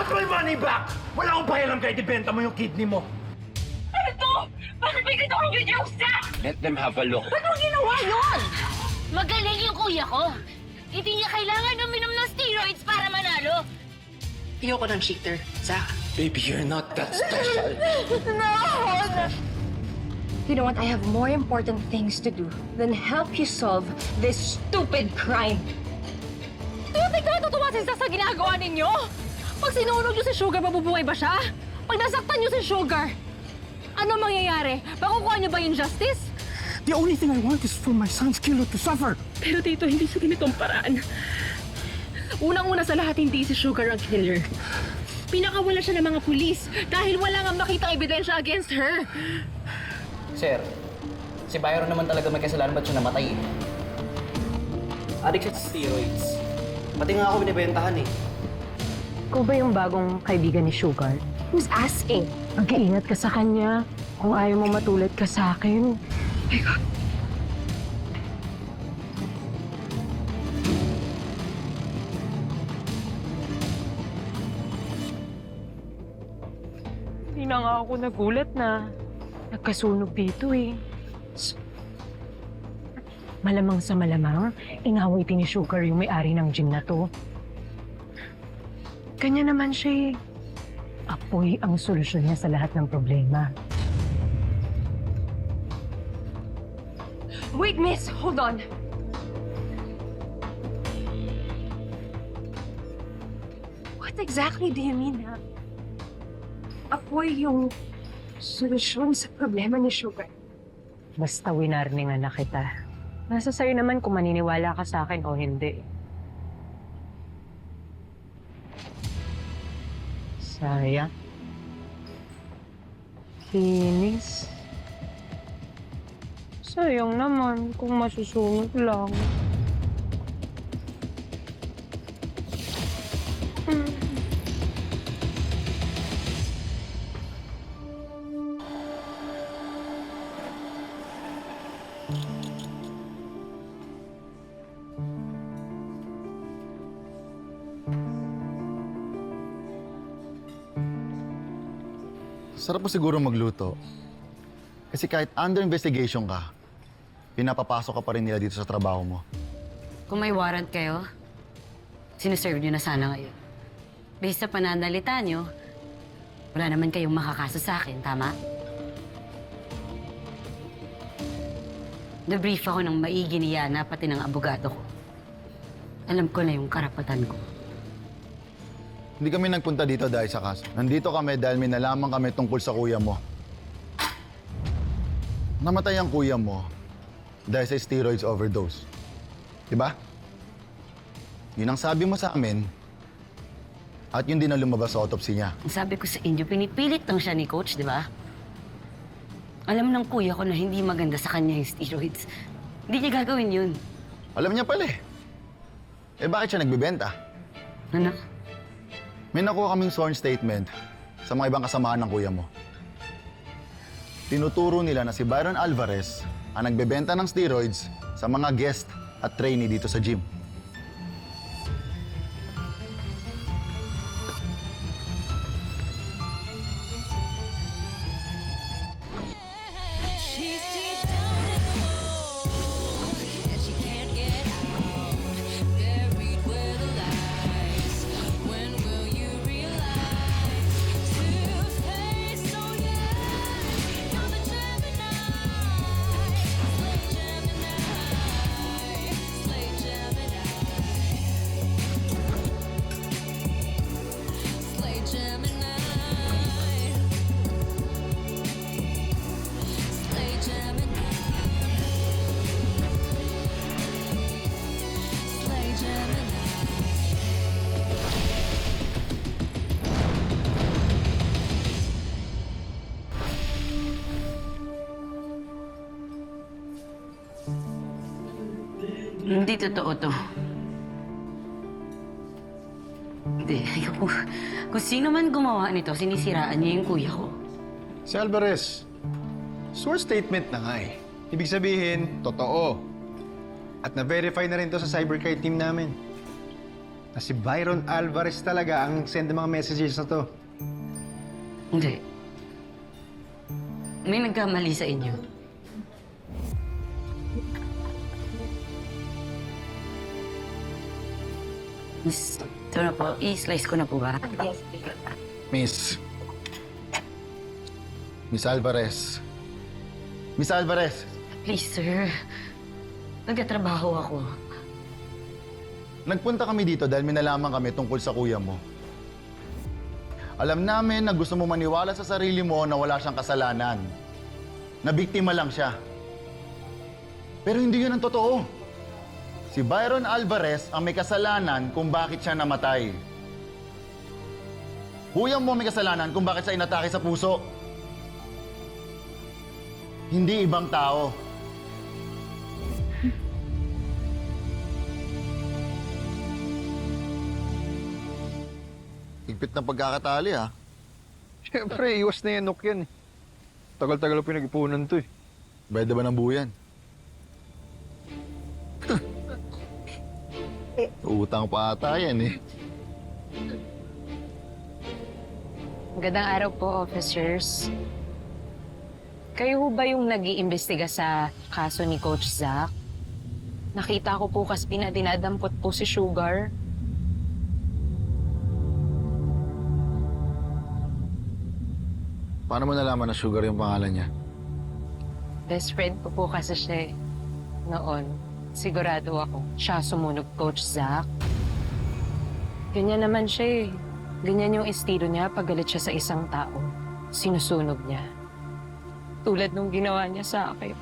want my money back! Wala akong pakialam kahit ibenta mo yung kidney mo. Ano to? Bakit may ganitong video sa? Let them have a look. Ba't mo ginawa yun? Magaling yung kuya ko. Hindi niya kailangan uminom ng steroids para manalo. Ayoko ng cheater, Zach. Baby, you're not that special. No! You know what? I have more important things to do than help you solve this stupid crime. Tutik ka natutuwa sa ginagawa ninyo? Pag sinunog niyo si Sugar, mabubuhay ba siya? Pag nasaktan niyo si Sugar, ano mangyayari? Makukuha niyo ba yung justice? The only thing I want is for my son's killer to suffer. Pero dito, hindi sa ganitong paraan. Unang-una sa lahat, hindi si Sugar ang killer. Pinakawala siya ng mga pulis dahil wala nga makitang ebidensya against her. Sir, si Byron naman talaga may kasalanan ba't siya namatay? Addict siya sa steroids. Pati nga ako binibentahan eh. Ikaw ba yung bagong kaibigan ni Sugar? Who's asking? Mag-iingat ka sa kanya. Kung ayaw mo matulad ka sa akin. Hindi na nga ako nagulat na nagkasunog dito eh. Malamang sa malamang, inaway din ni Sugar yung may-ari ng gym na to. Kanya naman siya eh. Apoy ang solusyon niya sa lahat ng problema. Wait, miss! Hold on. What exactly do you mean, ha? Apoy yung solusyon sa problema ni Sugar. Basta winarningan na kita. Nasa sa'yo naman kung maniniwala ka sa akin o hindi. Sayang. Kinis. Sayang naman kung masusunod lang. Sarap mo siguro magluto. Kasi kahit under investigation ka, pinapapasok ka pa rin nila dito sa trabaho mo. Kung may warrant kayo, sinuserve nyo na sana ngayon. Based sa pananalita nyo, wala naman kayong makakaso sa akin, tama? Nabrief ako ng maigi ni Yana, pati ng abogado ko. Alam ko na yung karapatan ko. Hindi kami nagpunta dito dahil sa kaso. Nandito kami dahil may nalaman kami tungkol sa kuya mo. Namatay ang kuya mo dahil sa steroids overdose. Diba? Yun ang sabi mo sa amin at yun din ang lumabas sa autopsy niya. Ang sabi ko sa inyo, pinipilit lang siya ni Coach, di ba? Alam ng kuya ko na hindi maganda sa kanya yung steroids. Hindi niya gagawin yun. Alam niya pala eh. Eh bakit siya nagbibenta? Ano? May nakuha kaming sworn statement sa mga ibang kasamahan ng kuya mo. Tinuturo nila na si Byron Alvarez ang nagbebenta ng steroids sa mga guest at trainee dito sa gym. Hindi totoo to. Hindi. Kung sino man gumawa nito, sinisiraan niya yung kuya ko. Si Alvarez, sworn statement na nga eh. Ibig sabihin, totoo. At na-verify na rin to sa cybercrime team namin. Na si Byron Alvarez talaga ang send ng mga messages na to. Hindi. May nagkamali sa inyo. Miss, ito na po. I-slice ko na po ba? Miss. Miss Alvarez. Miss Alvarez. Please, sir. Nagkatrabaho ako. Nagpunta kami dito dahil may nalaman kami tungkol sa kuya mo. Alam namin na gusto mo maniwala sa sarili mo na wala siyang kasalanan. Na biktima lang siya. Pero hindi yun ang totoo. Si Byron Alvarez ang may kasalanan kung bakit siya namatay. Kuya mo may kasalanan kung bakit siya inatake sa puso. Hindi ibang tao. Higpit ng pagkakatali, ha? Siyempre, iwas na yan, Nok yan. Tagal-tagal pinag-ipunan to eh. Pwede ba ng buyan? Utang pa ata yan, eh. Magandang araw po, officers. Kayo ho ba yung nag-iimbestiga sa kaso ni Coach Zach? Nakita ko po kasi dinadampot po si Sugar. Paano mo nalaman na Sugar yung pangalan niya? Best friend ko po kasi siya eh. Noon, sigurado ako, siya sumunog Coach Zach. Ganyan naman siya eh. Ganyan yung estilo niya pag galit siya sa isang tao. Sinusunog niya. Tulad nung ginawa niya sa akin.